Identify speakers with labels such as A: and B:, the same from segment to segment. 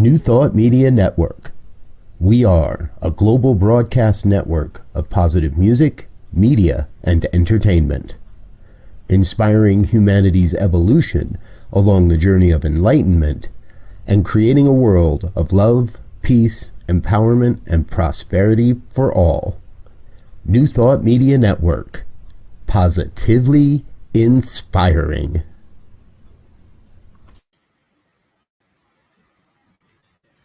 A: New Thought Media Network. We are a global broadcast network of positive music, media, and entertainment, inspiring humanity's evolution along the journey of enlightenment and creating a world of love, peace, empowerment, and prosperity for all. New Thought Media Network. Positively inspiring.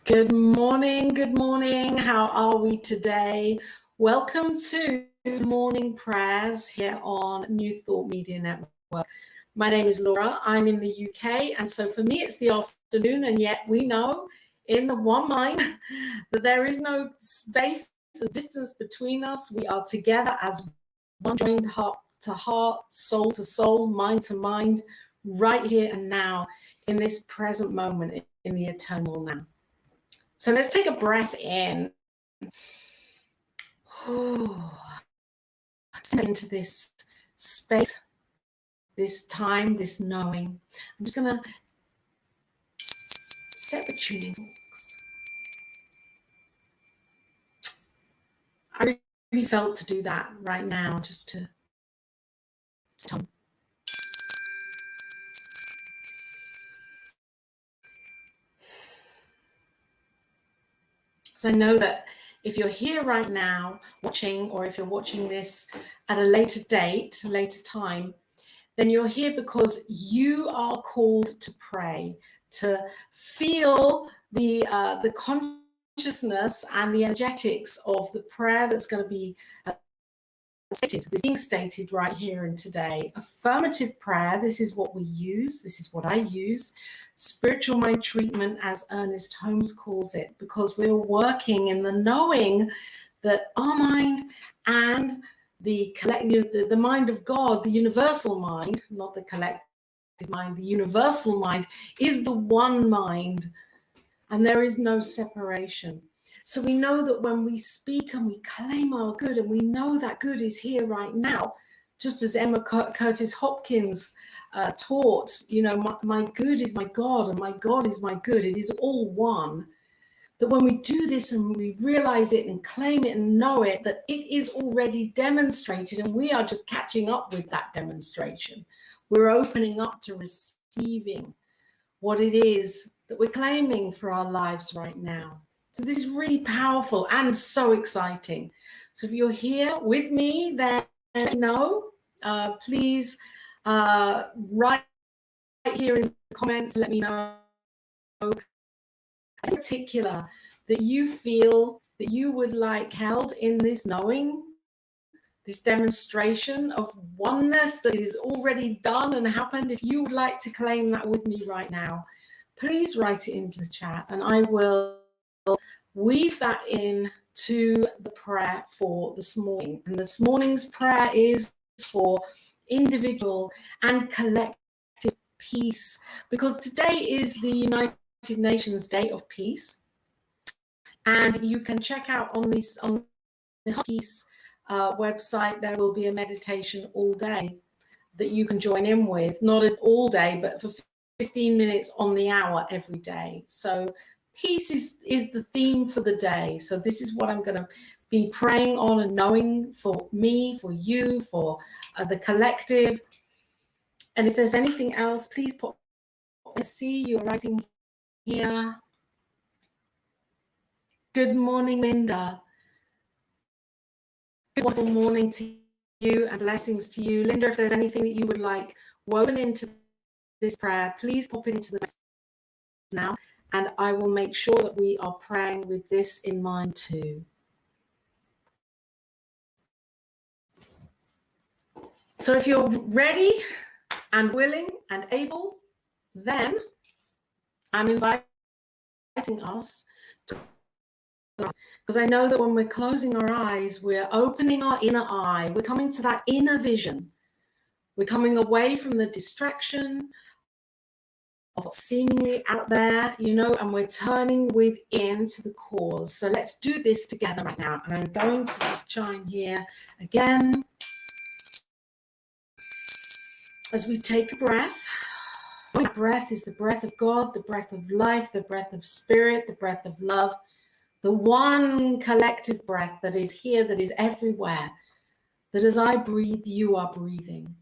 B: Good morning. How are we today? Welcome to Morning Prayers here on New Thought Media Network. My name is Laura. I'm in the UK, and so for me it's the afternoon, and yet we know in the one mind that there is no space or distance between us. We are together as one, joined heart to heart, soul to soul, mind to mind, right here and now in this present moment, in the eternal now. So let's take a breath in. Step into this space, this time, this knowing. I'm just going to set the tuning forks. I really felt to do that right now, just to stop. Because I know that if you're here right now watching, or if you're watching this at a later date, a later time, then you're here because you are called to pray, to feel the consciousness and the energetics of the prayer that's going to be being stated right here and today. Affirmative prayer, this is what we use, this is what I use. Spiritual mind treatment, as Ernest Holmes calls it, because we're working in the knowing that our mind and the collective, the mind of God, the universal mind, not the collective mind, the universal mind is the one mind, and there is no separation. So we know that when we speak and we claim our good, and we know that good is here right now, just as Emma Curtis Hopkins taught, you know, my good is my God and my God is my good. It is all one. That when we do this and we realize it and claim it and know it, that it is already demonstrated, and we are just catching up with that demonstration. We're opening up to receiving what it is that we're claiming for our lives right now. So this is really powerful and so exciting. So if you're here with me, then please write here in the comments, let me know in particular that you feel that you would like held in this knowing, this demonstration of oneness that is already done and happened. If you would like to claim that with me right now, please write it into the chat, and I will weave that in to the prayer for this morning. And this morning's prayer is for individual and collective peace, because today is the United Nations Day of Peace, and you can check out on the Peace website. There will be a meditation all day that you can join in with, not all day, but for 15 minutes on the hour every day. So peace is the theme for the day. So this is what I'm going to be praying on and knowing for me, for you, for the collective. And if there's anything else, please put. I see you're writing here. Good morning, Linda. Good wonderful morning to you and blessings to you. Linda, if there's anything that you would like woven into this prayer, please pop into the now, and I will make sure that we are praying with this in mind too. So if you're ready and willing and able, then I'm inviting us to, because I know that when we're closing our eyes, we're opening our inner eye. We're coming to that inner vision. We're coming away from the distraction of what's seemingly out there, you know, and we're turning within to the cause. So let's do this together right now. And I'm going to just chime here again as we take a breath. That breath is the breath of God, the breath of life, the breath of spirit, the breath of love, the one collective breath that is here, that is everywhere, that as I breathe, you are breathing.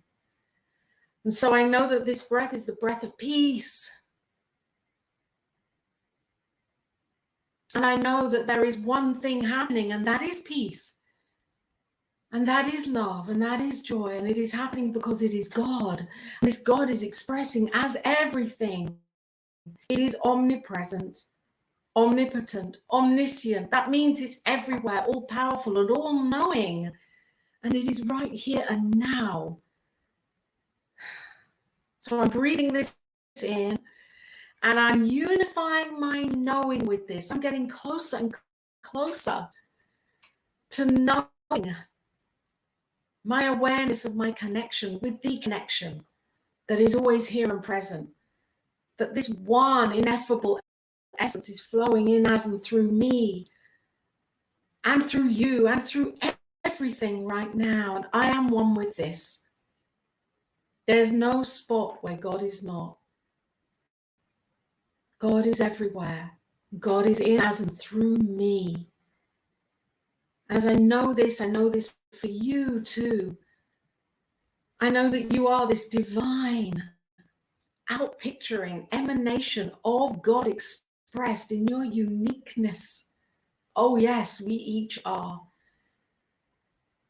B: And so I know that this breath is the breath of peace. And I know that there is one thing happening, and that is peace. And that is love, and that is joy, and it is happening because it is God. And this God is expressing as everything. It is omnipresent, omnipotent, omniscient. That means it's everywhere, all powerful and all knowing. And it is right here and now. So I'm breathing this in, and I'm unifying my knowing with this. I'm getting closer and closer to knowing my awareness of my connection with the connection that is always here and present, that this one ineffable essence is flowing in as and through me and through you and through everything right now. And I am one with this. There's no spot where God is not. God is everywhere. God is in as and through me. As I know this for you too. I know that you are this divine outpicturing emanation of God expressed in your uniqueness. Oh yes, we each are.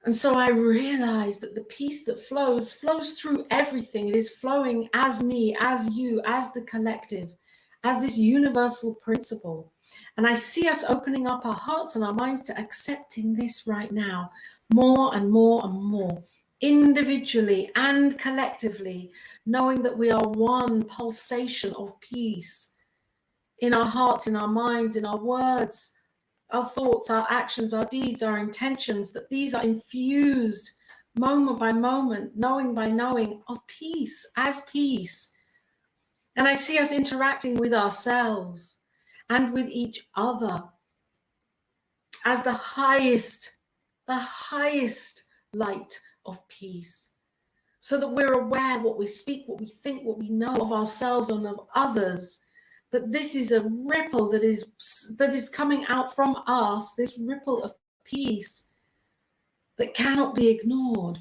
B: And so I realize that the peace that flows through everything. It is flowing as me, as you, as the collective, as this universal principle. And I see us opening up our hearts and our minds to accepting this right now, more and more and more, individually and collectively, knowing that we are one pulsation of peace in our hearts, in our minds, in our words, our thoughts, our actions, our deeds, our intentions, that these are infused moment by moment, knowing by knowing of peace as peace. And I see us interacting with ourselves and with each other as the highest light of peace, so that we're aware what we speak, what we think, what we know of ourselves and of others, that this is a ripple that is coming out from us, this ripple of peace that cannot be ignored.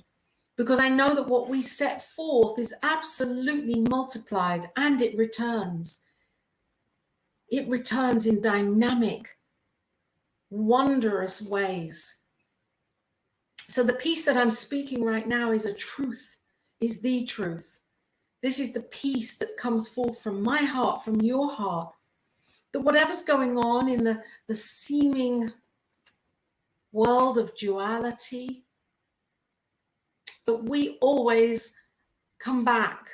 B: Because I know that what we set forth is absolutely multiplied, and it returns. It returns in dynamic, wondrous ways. So the peace that I'm speaking right now is a truth, is the truth. This is the peace that comes forth from my heart, from your heart, that whatever's going on in the seeming world of duality, that we always come back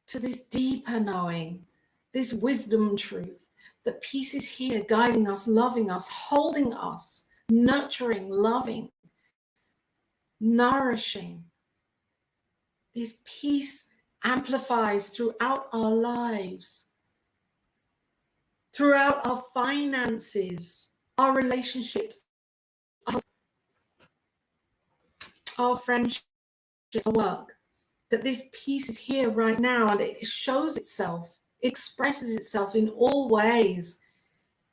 B: to this deeper knowing, this wisdom truth, that peace is here guiding us, loving us, holding us, nurturing, loving, nourishing. This peace amplifies throughout our lives, throughout our finances, our relationships, our friendships, our work, that this peace is here right now, and it shows itself, expresses itself in all ways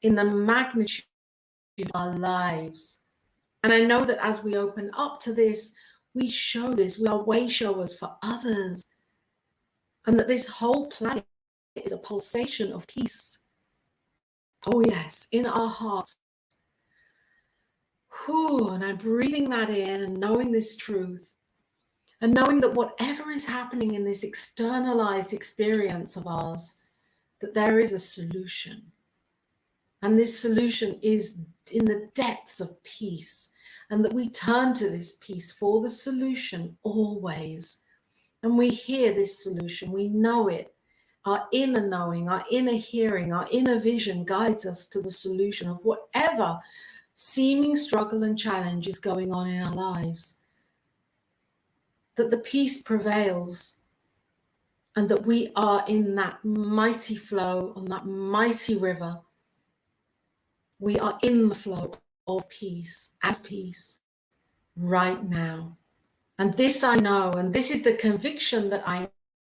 B: in the magnitude of our lives. And I know that as we open up to this, we show this, we are way showers for others, and that this whole planet is a pulsation of peace. Oh yes, in our hearts. Whew, and I'm breathing that in and knowing this truth, and knowing that whatever is happening in this externalized experience of ours, that there is a solution. And this solution is in the depths of peace, and that we turn to this peace for the solution always. And we hear this solution, we know it. Our inner knowing, our inner hearing, our inner vision guides us to the solution of whatever seeming struggle and challenge is going on in our lives. That the peace prevails, and that we are in that mighty flow, on that mighty river. We are in the flow of peace, as peace, right now. And this I know, and this is the conviction that I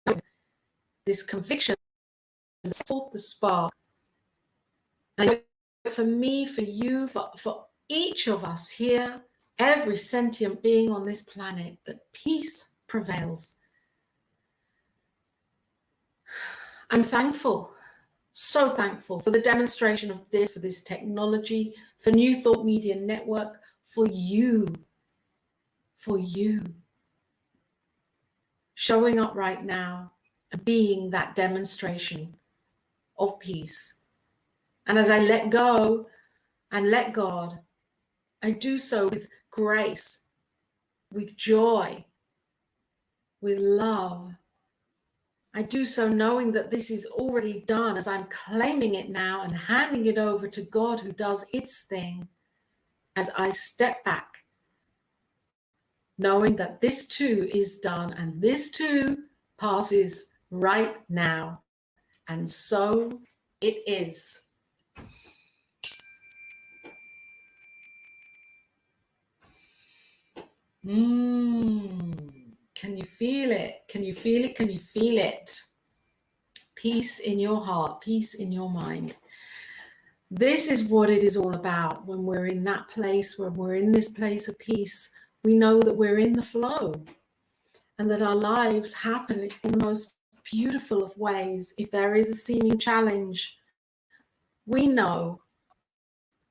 B: know, this conviction, forth the spark. And for me, for you, for each of us here, every sentient being on this planet, that peace prevails. I'm thankful, so thankful for the demonstration of this, for this technology, for New Thought Media Network, for you showing up right now and being that demonstration of peace. And as I let go and let God, I do so with grace, with joy, with love. I do so knowing that this is already done, as I'm claiming it now and handing it over to God, who does its thing, as I step back, knowing that this too is done and this too passes right now. And so it is. Can you feel it? Can you feel it? Can you feel it? Peace in your heart, peace in your mind. This is what it is all about. When we're in that place, when we're in this place of peace, we know that we're in the flow and that our lives happen in the most beautiful of ways. If there is a seeming challenge, we know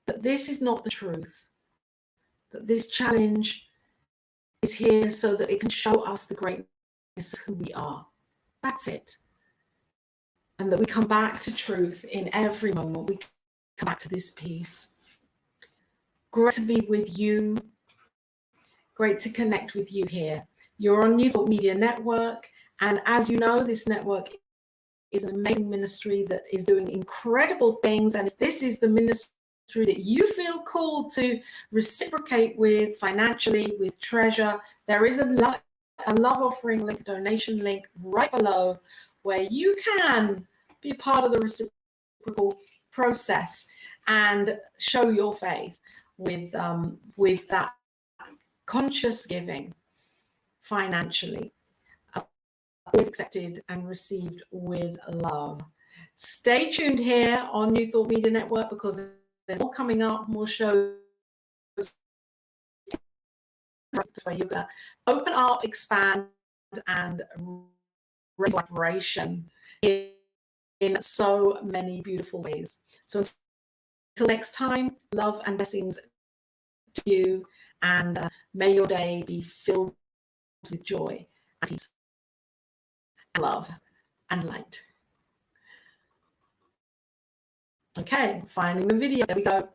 B: that this is not the truth, that this challenge is here so that it can show us the greatness of who we are. That's it. And that we come back to truth in every moment. We come back to this peace. Great to be with you. Great to connect with you here. You're on New Thought Media Network. And as you know, this network is an amazing ministry that is doing incredible things. And if this is the ministry that you feel called to reciprocate with financially, with treasure, there is a love offering link, donation link right below, where you can be a part of the reciprocal process and show your faith with that conscious giving financially, always accepted and received with love. Stay tuned here on New Thought Media Network, because there's more coming up, more shows where you're going to open up, expand, and raise vibration in so many beautiful ways. So until next time, love and blessings to you, and may your day be filled with joy and peace and love and light. Okay, finding the video. There we go.